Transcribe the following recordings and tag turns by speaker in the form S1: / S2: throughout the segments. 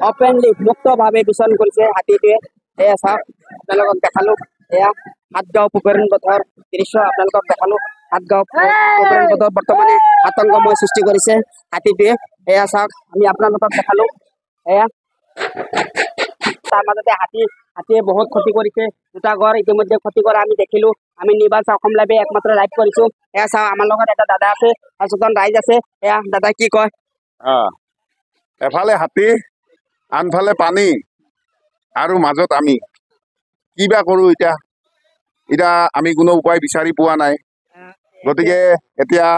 S1: Openly মুক্তভাৱে বিচৰণ কৰিছে হাতীটোৱে। এয়া চাওক, আপোনালোকক দেখালো। এয়া হাতগাঁও পুখুৰীণ পথৰ দৃশ্য আপোনালোকক দেখালো। হাতগাঁও পুখুৰীণ পথত বৰ্তমানে আতংকময় সৃষ্টি কৰিছে হাতীটোৱে। এয়া চাওক, আমি আপোনালোকক দেখালো। এয়া তাৰ মাজতে হাতীয়ে বহুত ক্ষতি কৰিছে। দুটা ঘৰ ইতিমধ্যে ক্ষতি কৰা আমি দেখিলো। আমি নিৰ্বাচ অসম লাইভে একমাত্ৰ লাইভ কৰিছো। এয়া চাওক, আমাৰ লগত এটা দাদা আছে, সচেতন ৰাইজ আছে। এয়া দাদা কি কয়?
S2: এফালে হাতী, আনফালে পানী, আৰু মাজত আমি কিবা কৰো এতিয়া আমি কোনো উপায় বিচাৰি পোৱা নাই। গতিকে এতিয়া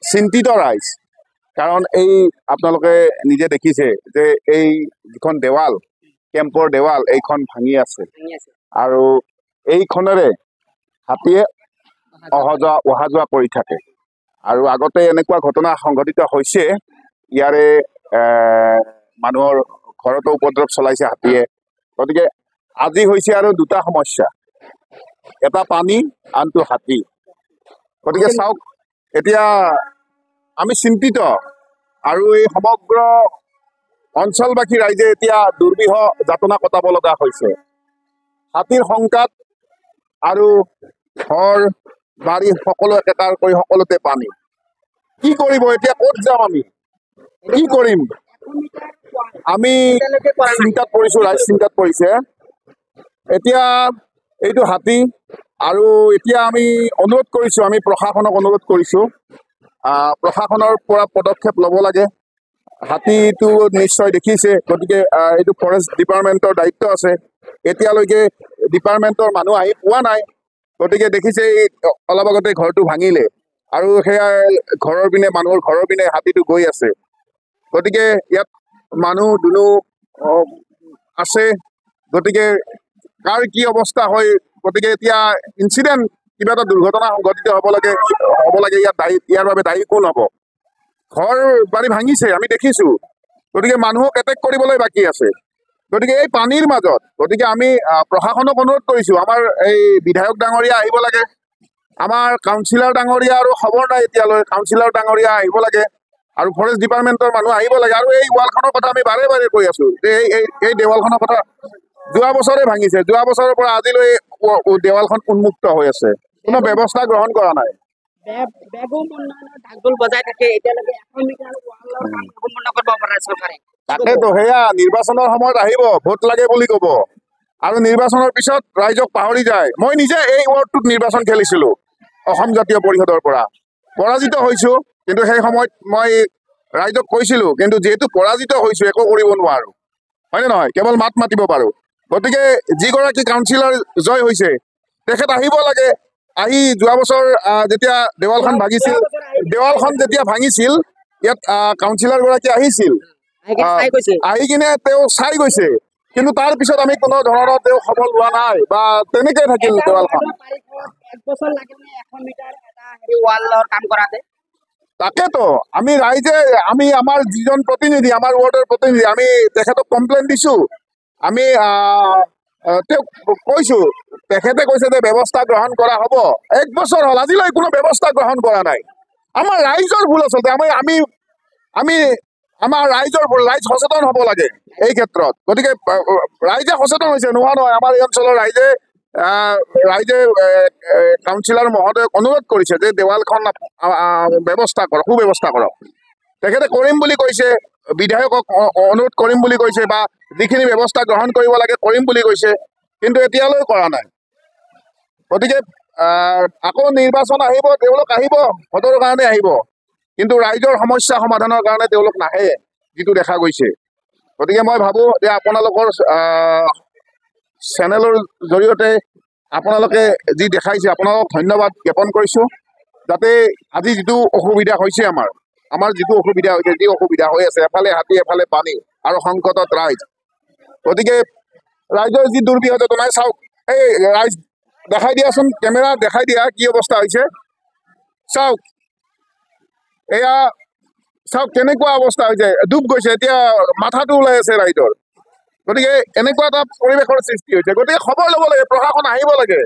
S2: চিন্তিত ৰাইজ, কাৰণ এই আপোনালোকে নিজে দেখিছে যে এই যিখন দেৱাল, কেম্পৰ দেৱাল, এইখন ভাঙি আছে আৰু এইখনেৰে হাতীয়ে অহা যোৱা কৰি থাকে। আৰু আগতে এনেকুৱা ঘটনা সংঘটিত হৈছে, ইয়াৰে মানুহৰ ঘৰতো উপদ্ৰৱ চলাইছে হাতীয়ে। গতিকে আজি হৈছে আৰু দুটা সমস্যা, এটা পানী, আনটো হাতী। গতিকে চাওক, এতিয়া আমি চিন্তিত আৰু এই সমগ্ৰ অঞ্চলবাসী ৰাইজে এতিয়া দুৰ্বিহ যাতনা কটাব লগা হৈছে। হাতীৰ সংকাত আৰু ঘৰ বাৰী সকলো একেকাৰ কৰি সকলোতে পানী। কি কৰিব এতিয়া? ক'ত যাম আমি? কি কৰিম? আমি চিন্তাত পৰিছো, ৰাইজ চিন্তাত পৰিছে। এতিয়া এইটো হাতী, আৰু এতিয়া আমি অনুৰোধ কৰিছো, আমি প্ৰশাসনক অনুৰোধ কৰিছো, প্ৰশাসনৰ পৰা পদক্ষেপ ল'ব লাগে। হাতীটো নিশ্চয় দেখিছে, গতিকে এইটো ফৰেষ্ট ডিপাৰ্টমেণ্টৰ দায়িত্ব আছে। এতিয়ালৈকে ডিপাৰ্টমেণ্টৰ মানুহ আহি পোৱা নাই। গতিকে দেখিছে, অলপ আগতে ঘৰটো ভাঙিলে আৰু সেয়া মানুহৰ ঘৰৰ পিনে হাতীটো গৈ আছে। গতিকে ইয়াত মানুহ দুনুহ আছে। গতিকে কাৰ কি অৱস্থা হয়, গতিকে এতিয়া ইনচিডেণ্ট, কিবা এটা দুৰ্ঘটনা সংঘটিত হ'ব লাগে ইয়াৰ বাবে দায়ী কোন হ'ব? ঘৰ বাৰী ভাঙিছে, আমি দেখিছো। গতিকে মানুহক এটেক কৰিবলৈ বাকী আছে। গতিকে এই পানীৰ মাজত, গতিকে আমি প্ৰশাসনক অনুৰোধ কৰিছো, আমাৰ এই বিধায়ক ডাঙৰীয়া আহিব লাগে, আমাৰ কাউন্সিলৰ ডাঙৰীয়া আৰু খবৰ নাই এতিয়ালৈ, কাউন্সিলৰ ডাঙৰীয়া আহিব লাগে, আৰু ফৰেষ্ট ডিপাৰ্টমেণ্টৰ মানুহ আহিব লাগে। আৰু এই ৱালখনৰ কথা আমি বাৰে বাৰে কৈ আছো যে এই দেৱালখনৰ কথা যোৱা বছৰে ভাঙিছে, যোৱা বছৰৰ পৰা আজিলৈ দেৱালখন উন্মুক্ত হৈ আছে, কোনো ব্যৱস্থা গ্ৰহণ কৰা নাই। তাকেতো, সেয়া নিৰ্বাচনৰ সময়ত আহিব, ভোট লাগে বুলি কব, আৰু নিৰ্বাচনৰ পিছত ৰাইজক পাহৰি যায়। মই নিজে এই ৱাৰ্ডটোত নিৰ্বাচন খেলিছিলো, অসম জাতীয় পৰিষদৰ পৰা পৰাজিত হৈছো। কিন্তু সেই সময়ত মই ৰাইজক কৈছিলো, কিন্তু যিহেতু পৰাজিত হৈছো, একো কৰিব নোৱাৰো, হয়নে নহয়? কেৱল মাত মাতিব পাৰো। গতিকে যিগৰাকী কাউন্সিলৰ জয় হৈছে, তেখেত আহিব লাগে। আহি যোৱা বছৰ যেতিয়া দেৱালখন যেতিয়া ভাঙিছিল, ইয়াত কাউন্সিলৰ গৰাকী আহিছিল, আহি কিনে তেওঁ চাই গৈছে। কিন্তু তাৰ পিছত আমি কোনো ধৰণৰ তেওঁ খবৰ লোৱা নাই, বা তেনেকে থাকিল দেৱালখন। তাকেতো আমি ৰাইজে, আমি আমাৰ যিজন প্ৰতিনিধি, আমাৰ ৱাৰ্ডৰ প্ৰতিনিধি, আমি তেখেতক কমপ্লেইন দিছো। আমি তেওঁক কৈছো, তেখেতে কৈছে যে ব্যৱস্থা গ্ৰহণ কৰা হ'ব। 1 বছৰ হ'ল, আজিলৈ কোনো ব্যৱস্থা গ্ৰহণ কৰা নাই। আমাৰ ৰাইজৰ ভুল আচলতে, আমাৰ ৰাইজৰ ভুল। ৰাইজ সচেতন হ'ব লাগে এই ক্ষেত্ৰত। গতিকে ৰাইজে সচেতন হৈছে, নোহোৱা নহয়। আমাৰ এই অঞ্চলৰ ৰাইজে কাউন্সিলৰ মহোদয়ক অনুৰোধ কৰিছে যে দেৱালখন ব্যৱস্থা কৰক, সুব্যৱস্থা কৰক। তেখেতে কৰিম বুলি কৈছে, বিধায়কক অনুৰোধ কৰিম বুলি কৈছে, বা যিখিনি ব্যৱস্থা গ্ৰহণ কৰিব লাগে কৰিম বুলি কৈছে, কিন্তু এতিয়ালৈ কৰা নাই। গতিকে আকৌ নিৰ্বাচন আহিব, তেওঁলোক আহিব, ভোটৰ কাৰণে আহিব, কিন্তু ৰাইজৰ সমস্যা সমাধানৰ কাৰণে তেওঁলোক নাহে, যিটো দেখা গৈছে। গতিকে মই ভাবো যে আপোনালোকৰ চেনেলৰ জৰিয়তে আপোনালোকে যি দেখাইছে, আপোনালোকক ধন্যবাদ জ্ঞাপন কৰিছো। যাতে আজি যিটো অসুবিধা হৈছে, আমাৰ যিটো অসুবিধা হৈছে, যি অসুবিধা হৈ আছে, এফালে হাতী, এফালে পানী, আৰু সংকটত ৰাইজ। গতিকে ৰাইজৰ যি দুৰ্বিহ তোমাই চাওক, এই ৰাইজ দেখাই দিয়াচোন, কেমেৰা দেখাই দিয়া কি অৱস্থা হৈছে। চাওক, এয়া চাওক কেনেকুৱা অৱস্থা হৈছে, ডুব গৈছে, এতিয়া মাথাটো ওলাই আছে ৰাইজৰ। গতিকে এনেকুৱা এটা পৰিৱেশৰ সৃষ্টি হৈছে। গতিকে খবৰ ল'ব লাগে, প্ৰশাসন আহিব লাগে।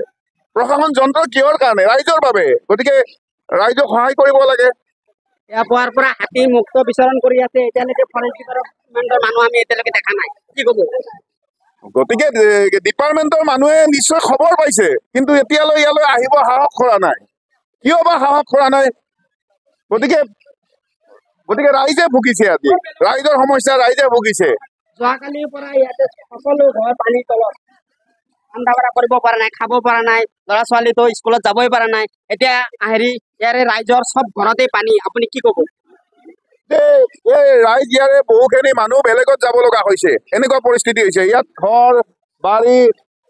S2: প্ৰশাসন যন্ত্ৰ কিহৰ কাৰণে? ৰাইজৰ বাবে। গতিকে ৰাইজক সহায় কৰিব লাগে।
S1: এয়া পোৱাৰ পৰা হাতী মুক্ত বিচৰণ কৰি আছে এতিয়ালৈকে ফৰেষ্ট ডিপাৰ্টমেণ্টৰ মানুহ আমি এতিয়ালৈকে দেখা নাই কি ক'ব
S2: গতিকে ডিপাৰ্টমেণ্টৰ মানুহে নিশ্চয় খবৰ পাইছে, কিন্তু এতিয়ালৈ ইয়ালৈ আহিব সাহস কৰা নাই। কিয় বা সাহস কৰা নাই? গতিকে ৰাইজে ভুগিছে, আজি ৰাইজৰ সমস্যা ৰাইজে ভুগিছে।
S1: যোৱাকালিৰ পৰা ইয়াতে সকলো ঘৰ পানীৰ তলত, ৰন্ধা বঢ়া কৰিব পৰা নাই, খাব পৰা নাই, ল'ৰা ছোৱালীতো স্কুলত যাবই পৰা নাই। এতিয়া ইয়াৰে ৰাইজৰ চব ঘৰতে পানী, আপুনি কি ক'ব?
S2: এই ৰাইজ ইয়াৰে বহুখিনি মানুহ বেলেগত যাব লগা হৈছে, এনেকুৱা পৰিস্থিতি হৈছে। ইয়াত ঘৰ বাৰী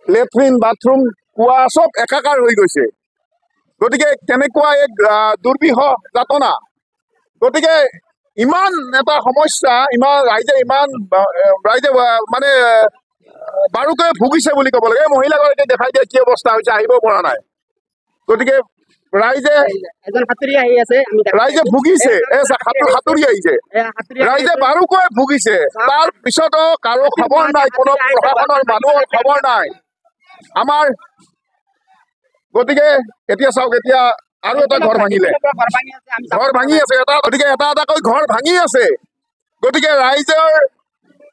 S2: লেট্ৰিন বাথৰুম কুঁৱা চব একাকাৰ হৈ গৈছে। গতিকে কেনেকুৱা এক দুৰ্বিষহ যাতনা। গতিকে ইমান এটা সমস্যা, ৰাইজে মানে বাৰুকৈ ভুগিছে বুলি ক'ব লাগে। মহিলাগৰাকীয়ে দেখাই দিয়ে কি অৱস্থা হৈছে, আহিব পৰা নাই। গতিকে ৰাইজে ভুগিছে, সাঁতুৰি আহিছে, ৰাইজে বাৰুকৈ ভুগিছে। তাৰ পিছতো কাৰো খবৰ নাই, কোনো প্ৰশাসনৰ মানুহৰ খবৰ নাই আমাৰ। গতিকে এতিয়া চাওক, এতিয়া আৰু এটা ঘৰ ভাঙিলে, ঘৰ ভাঙি আছে এটা, গতিকে এটা এটাকৈ ঘৰ ভাঙি আছে। গতিকে ৰাইজৰ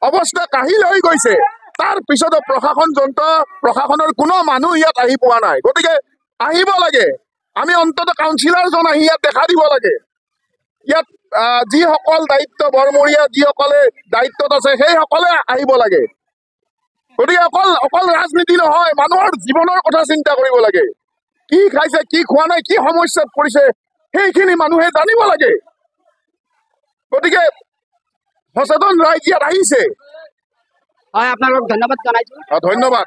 S2: অৱস্থা কাহিল হৈ গৈছে। তাৰ পিছতো প্ৰশাসনৰ কোনো মানুহ ইয়াত আহি পোৱা নাই। গতিকে আহিব লাগে, আমি অন্তত কাউন্সিলৰজন আহি ইয়াত দেখা দিব লাগে। ইয়াত যিসকল বৰমূৰীয়া যিসকলে দায়িত্বত আছে সেইসকলে আহিব লাগে। গতিকে অকল ৰাজনীতি নহয়, মানুহৰ জীৱনৰ কথা চিন্তা কৰিব লাগে। কি খাইছে, কি খোৱা নাই, কি সমস্যাত পৰিছে, সেইখিনি মানুহে জানিব লাগে। গতিকে সচেতন ৰাইজ ইয়াত আহিছে।
S1: হয়, আপোনালোক ধন্যবাদ জনাইছো।
S2: ধন্যবাদ।